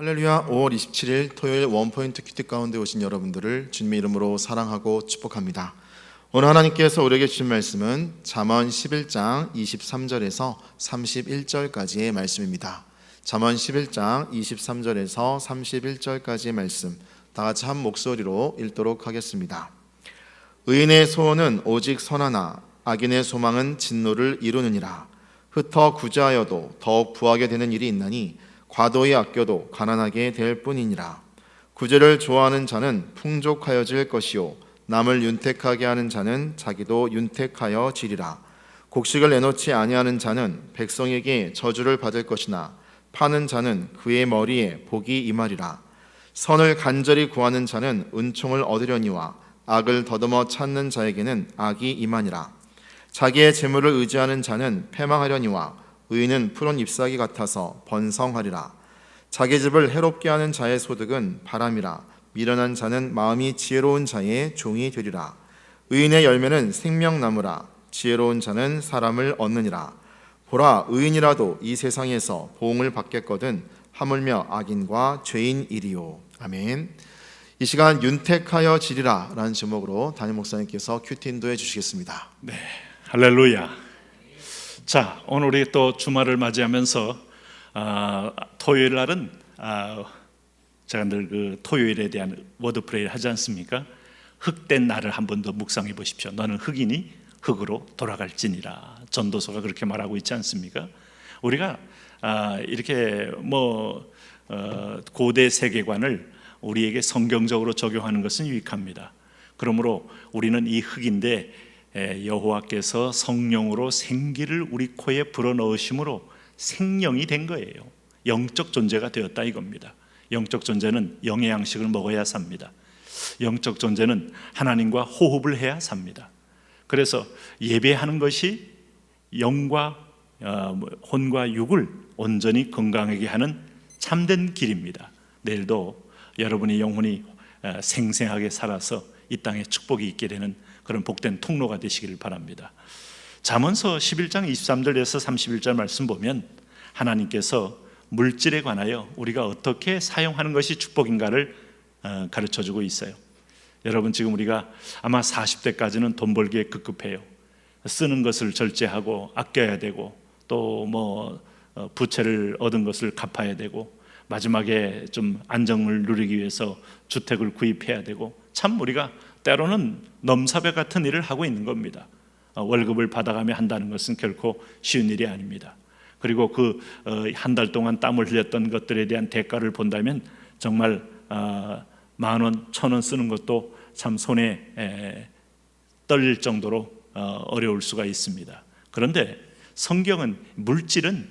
할렐루야. 5월 27일 토요일 원포인트 큐티 가운데 오신 여러분들을 주님의 이름으로 사랑하고 축복합니다. 오늘 하나님께서 우리에게 주신 말씀은 잠언 11장 23절에서 31절까지의 말씀입니다. 잠언 11장 23절에서 31절까지의 말씀 다 같이 한 목소리로 읽도록 하겠습니다. 의인의 소원은 오직 선하나 악인의 소망은 진노를 이루느니라. 흩어 구제하여도 더욱 부하게 되는 일이 있나니 과도히 아껴도 가난하게 될 뿐이니라. 구제를 좋아하는 자는 풍족하여질 것이요 남을 윤택하게 하는 자는 자기도 윤택하여 지리라. 곡식을 내놓지 아니하는 자는 백성에게 저주를 받을 것이나 파는 자는 그의 머리에 복이 임하리라. 선을 간절히 구하는 자는 은총을 얻으려니와 악을 더듬어 찾는 자에게는 악이 임하니라. 자기의 재물을 의지하는 자는 패망하려니와 의인은 푸른 잎사귀 같아서 번성하리라. 자기 집을 해롭게 하는 자의 소득은 바람이라. 미련한 자는 마음이 지혜로운 자의 종이 되리라. 의인의 열매는 생명나무라. 지혜로운 자는 사람을 얻느니라. 보라, 의인이라도 이 세상에서 보응을 받겠거든 하물며 악인과 죄인이리요. 아멘. 이 시간 윤택하여 지리라 라는 제목으로 담임 목사님께서 큐티 인도해 주시겠습니다. 네, 할렐루야. 자, 오늘 우리 또 주말을 맞이하면서 토요일 날은 제가 늘 그 토요일에 대한 워드프레이를 하지 않습니까? 흙된 나를 한 번 더 묵상해 보십시오. 너는 흙이니 흙으로 돌아갈지니라. 전도서가 그렇게 말하고 있지 않습니까? 우리가 이렇게 고대 세계관을 우리에게 성경적으로 적용하는 것은 유익합니다. 그러므로 우리는 이 흙인데 여호와께서 성령으로 생기를 우리 코에 불어넣으심으로 생명이 된 거예요. 영적 존재가 되었다 이겁니다. 영적 존재는 영의 양식을 먹어야 삽니다. 영적 존재는 하나님과 호흡을 해야 삽니다. 그래서 예배하는 것이 영과 혼과 육을 온전히 건강하게 하는 참된 길입니다. 내일도 여러분의 영혼이 생생하게 살아서 이 땅에 축복이 있게 되는 그런 복된 통로가 되시기를 바랍니다. 잠언서 11장 23절에서 31절 말씀 보면 하나님께서 물질에 관하여 우리가 어떻게 사용하는 것이 축복인가를 가르쳐주고 있어요. 여러분, 지금 우리가 아마 40대까지는 돈 벌기에 급급해요. 쓰는 것을 절제하고 아껴야 되고 또 부채를 얻은 것을 갚아야 되고 마지막에 좀 안정을 누리기 위해서 주택을 구입해야 되고 참 우리가 때로는 넘사벽 같은 일을 하고 있는 겁니다. 월급을 받아가며 한다는 것은 결코 쉬운 일이 아닙니다. 그리고 그 한 달 동안 땀을 흘렸던 것들에 대한 대가를 본다면 정말 10,000원, 1,000원 쓰는 것도 참 손에 떨릴 정도로 어려울 수가 있습니다. 그런데 성경은 물질은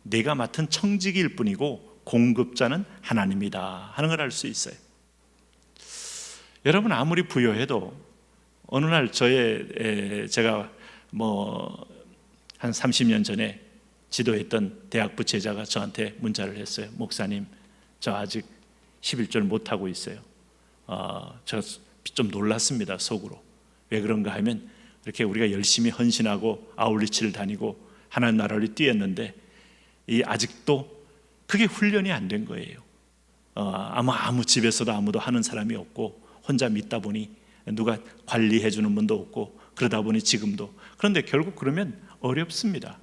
내가 맡은 청지기일 뿐이고 공급자는 하나님이다 하는 걸 알 수 있어요. 여러분, 아무리 부여해도 어느 날 제가 한 30년 전에 지도했던 대학 부채자가 저한테 문자를 했어요. 목사님, 저 아직 11절 못하고 있어요. 제가 좀 놀랐습니다, 속으로. 왜 그런가 하면 이렇게 우리가 열심히 헌신하고 아울리치를 다니고 하나님 나라를 뛰었는데 아직도 그게 훈련이 안 된 거예요. 아무 집에서도 아무도 하는 사람이 없고 혼자 믿다 보니 누가 관리해 주는 분도 없고 그러다 보니 지금도. 그런데 결국 그러면 어렵습니다.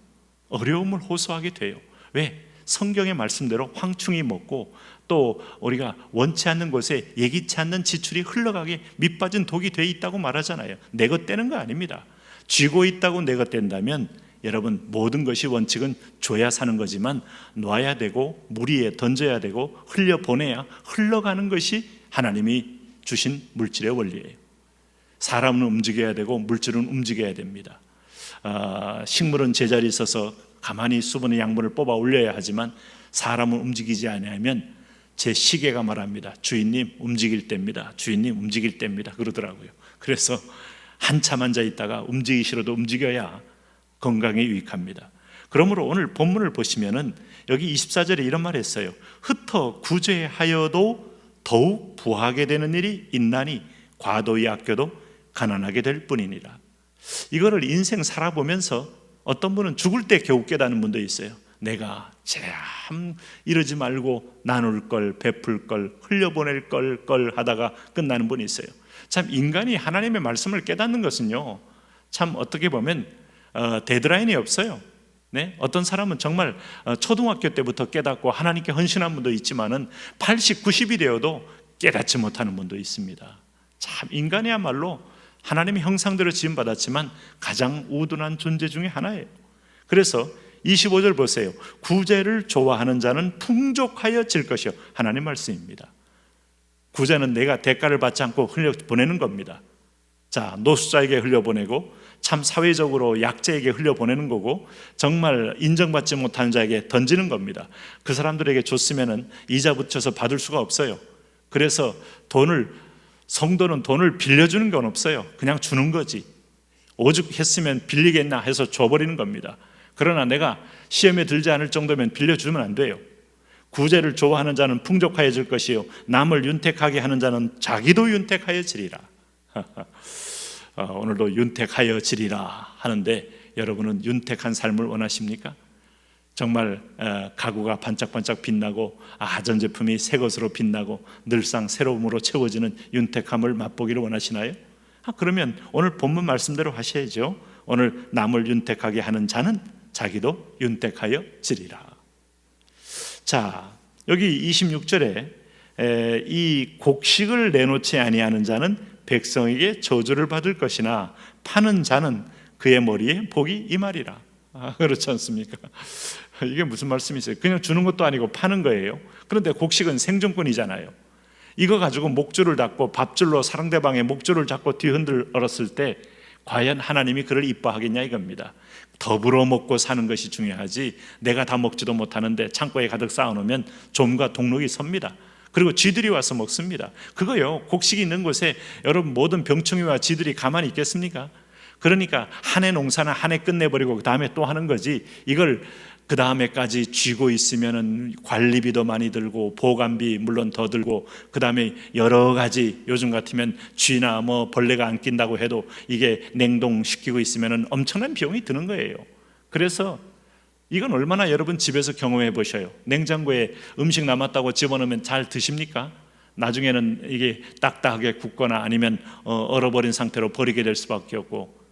어려움을 호소하게 돼요. 왜? 성경의 말씀대로 황충이 먹고 또 우리가 원치 않는 곳에 예기치 않는 지출이 흘러가게 밑빠진 독이 돼 있다고 말하잖아요. 내 것 떼는 거 아닙니다. 쥐고 있다고 내 것 뗀다면 여러분, 모든 것이 원칙은 줘야 사는 거지만 놔야 되고 물 위에 던져야 되고 흘려보내야 흘러가는 것이 하나님이 주신 물질의 원리예요. 사람은 움직여야 되고 물질은 움직여야 됩니다. 식물은 제자리에 있어서 가만히 수분의 양분을 뽑아 올려야 하지만 사람은 움직이지 않으면 제 시계가 말합니다. 주인님 움직일 때입니다. 주인님 움직일 때입니다. 그러더라고요. 그래서 한참 앉아 있다가 움직이기 싫어도 움직여야 건강에 유익합니다. 그러므로 오늘 본문을 보시면은 여기 24절에 이런 말을 했어요. 흩어 구제하여도 더욱 부하게 되는 일이 있나니 과도히 아껴도 가난하게 될 뿐이니라. 이거를 인생 살아보면서 어떤 분은 죽을 때 겨우 깨닫는 분도 있어요. 내가 참 이러지 말고 나눌 걸, 베풀 걸, 흘려보낼 걸 하다가 끝나는 분이 있어요. 참 인간이 하나님의 말씀을 깨닫는 것은요, 참 어떻게 보면 데드라인이 없어요. 네? 어떤 사람은 정말 초등학교 때부터 깨닫고 하나님께 헌신한 분도 있지만은 80, 90이 되어도 깨닫지 못하는 분도 있습니다. 참 인간이야말로 하나님의 형상대로 지음받았지만 가장 우둔한 존재 중에 하나예요. 그래서 25절 보세요. 구제를 좋아하는 자는 풍족하여질 것이요. 하나님 말씀입니다. 구제는 내가 대가를 받지 않고 흘려보내는 겁니다. 자, 노숙자에게 흘려보내고 참 사회적으로 약자에게 흘려보내는 거고 정말 인정받지 못하는 자에게 던지는 겁니다. 그 사람들에게 줬으면 이자 붙여서 받을 수가 없어요. 그래서 성도는 돈을 빌려주는 건 없어요. 그냥 주는 거지. 오죽 했으면 빌리겠나 해서 줘버리는 겁니다. 그러나 내가 시험에 들지 않을 정도면 빌려주면 안 돼요. 구제를 좋아하는 자는 풍족하여질 것이요 남을 윤택하게 하는 자는 자기도 윤택하여지리라. 오늘도 윤택하여지리라 하는데 여러분은 윤택한 삶을 원하십니까? 정말 가구가 반짝반짝 빛나고 전제품이 새 것으로 빛나고 늘상 새로움으로 채워지는 윤택함을 맛보기를 원하시나요? 그러면 오늘 본문 말씀대로 하셔야죠. 오늘 남을 윤택하게 하는 자는 자기도 윤택하여지리라. 자, 여기 26절에 이 곡식을 내놓지 아니하는 자는 백성에게 저주를 받을 것이나 파는 자는 그의 머리에 복이 임하리라. 그렇지 않습니까? 이게 무슨 말씀이세요? 그냥 주는 것도 아니고 파는 거예요. 그런데 곡식은 생존권이잖아요. 이거 가지고 목줄을 잡고 밥줄로 상대방의 목줄을 잡고 뒤흔들었을 때 과연 하나님이 그를 이뻐하겠냐 이겁니다. 더불어 먹고 사는 것이 중요하지 내가 다 먹지도 못하는데 창고에 가득 쌓아놓으면 좀과 동록이 섭니다. 그리고 쥐들이 와서 먹습니다. 그거요, 곡식이 있는 곳에 여러분 모든 병충해와 쥐들이 가만히 있겠습니까? 그러니까 한 해 농사는 한 해 끝내버리고 그 다음에 또 하는 거지, 이걸 그 다음에까지 쥐고 있으면은 관리비도 많이 들고 보관비 물론 더 들고 그 다음에 여러 가지, 요즘 같으면 쥐나 뭐 벌레가 안 낀다고 해도 이게 냉동시키고 있으면은 엄청난 비용이 드는 거예요. 그래서 이건 얼마나 여러분 집에서 경험해 보셔요. 냉장고에 음식 남았다고 집어넣으면 잘 드십니까? 나중에는 이게 딱딱하게 굳거나 아니면 얼어버린 상태로 버리게 될 수밖에 없고,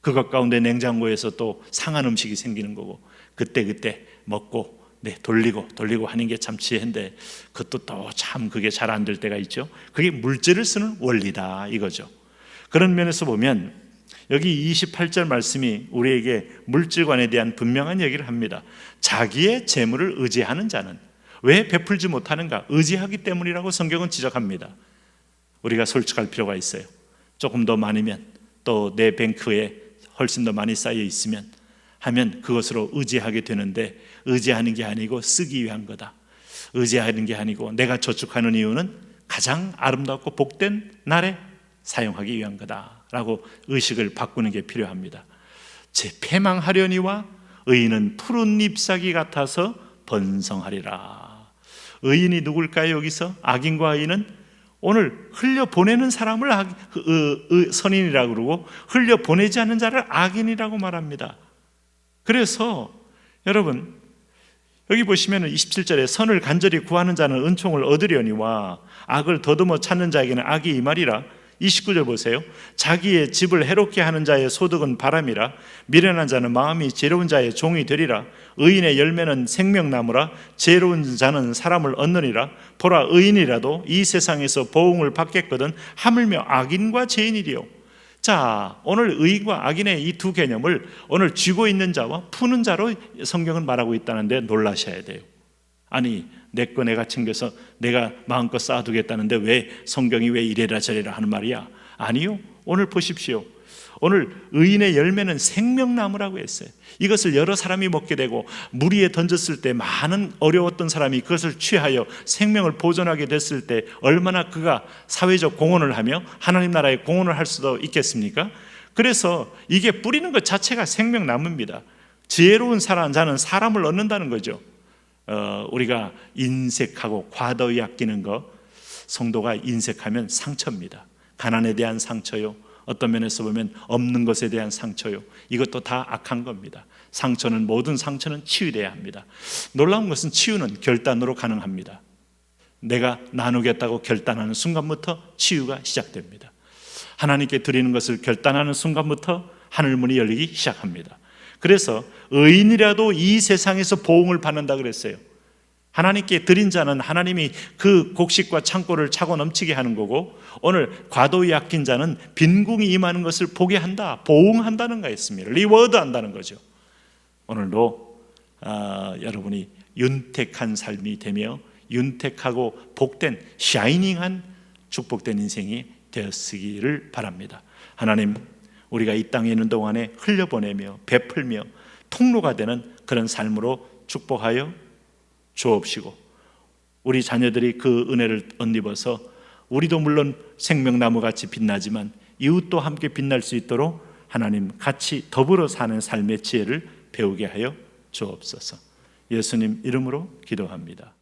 그것 가운데 냉장고에서 또 상한 음식이 생기는 거고, 그때 먹고 돌리고 하는 게 참 지혜인데 그것도 또 참 그게 잘 안 될 때가 있죠. 그게 물질을 쓰는 원리다 이거죠. 그런 면에서 보면 여기 28절 말씀이 우리에게 물질관에 대한 분명한 얘기를 합니다. 자기의 재물을 의지하는 자는 왜 베풀지 못하는가? 의지하기 때문이라고 성경은 지적합니다. 우리가 솔직할 필요가 있어요. 조금 더 많으면 또 내 뱅크에 훨씬 더 많이 쌓여 있으면 하면 그것으로 의지하게 되는데, 의지하는 게 아니고 쓰기 위한 거다. 의지하는 게 아니고 내가 저축하는 이유는 가장 아름답고 복된 날에 사용하기 위한 거다라고 의식을 바꾸는 게 필요합니다. 제 패망하려니와 의인은 푸른 잎사귀 같아서 번성하리라. 의인이 누굴까요? 여기서 악인과 의인은 오늘 흘려보내는 사람을 선인이라고 그러고 흘려보내지 않는 자를 악인이라고 말합니다. 그래서 여러분 여기 보시면 27절에 선을 간절히 구하는 자는 은총을 얻으려니와 악을 더듬어 찾는 자에게는 악이 임하리라. 29절 보세요. 자기의 집을 해롭게 하는 자의 소득은 바람이라. 미련한 자는 마음이 지혜로운 자의 종이 되리라. 의인의 열매는 생명나무라. 지혜로운 자는 사람을 얻느니라. 보라, 의인이라도 이 세상에서 보응을 받겠거든 하물며 악인과 죄인이리요. 자, 오늘 의인과 악인의 이 두 개념을 오늘 쥐고 있는 자와 푸는 자로 성경은 말하고 있다는데 놀라셔야 돼요. 아니, 내 거 내가 챙겨서 내가 마음껏 쌓아두겠다는데 왜 성경이 왜 이래라 저래라 하는 말이야? 아니요. 오늘 보십시오. 오늘 의인의 열매는 생명나무라고 했어요. 이것을 여러 사람이 먹게 되고 물 위에 던졌을 때 많은 어려웠던 사람이 그것을 취하여 생명을 보존하게 됐을 때 얼마나 그가 사회적 공헌을 하며 하나님 나라에 공헌을 할 수도 있겠습니까? 그래서 이게 뿌리는 것 자체가 생명나무입니다. 지혜로운 자는 사람을 얻는다는 거죠. 우리가 인색하고 과도히 아끼는 것, 성도가 인색하면 상처입니다. 가난에 대한 상처요, 어떤 면에서 보면 없는 것에 대한 상처요, 이것도 다 악한 겁니다. 상처는 모든 상처는 치유돼야 합니다. 놀라운 것은 치유는 결단으로 가능합니다. 내가 나누겠다고 결단하는 순간부터 치유가 시작됩니다. 하나님께 드리는 것을 결단하는 순간부터 하늘문이 열리기 시작합니다. 그래서 의인이라도 이 세상에서 보응을 받는다 그랬어요. 하나님께 드린 자는 하나님이 그 곡식과 창고를 차고 넘치게 하는 거고, 오늘 과도히 아낀 자는 빈궁이 임하는 것을 보게 한다, 보응한다는 거였습니다. 리워드 한다는 거죠. 오늘도 여러분이 윤택한 삶이 되며 윤택하고 복된 샤이닝한 축복된 인생이 되었으기를 바랍니다. 하나님, 우리가 이 땅에 있는 동안에 흘려보내며 베풀며 통로가 되는 그런 삶으로 축복하여 주옵시고, 우리 자녀들이 그 은혜를 덧입어서 우리도 물론 생명나무같이 빛나지만 이웃도 함께 빛날 수 있도록 하나님 같이 더불어 사는 삶의 지혜를 배우게 하여 주옵소서. 예수님 이름으로 기도합니다.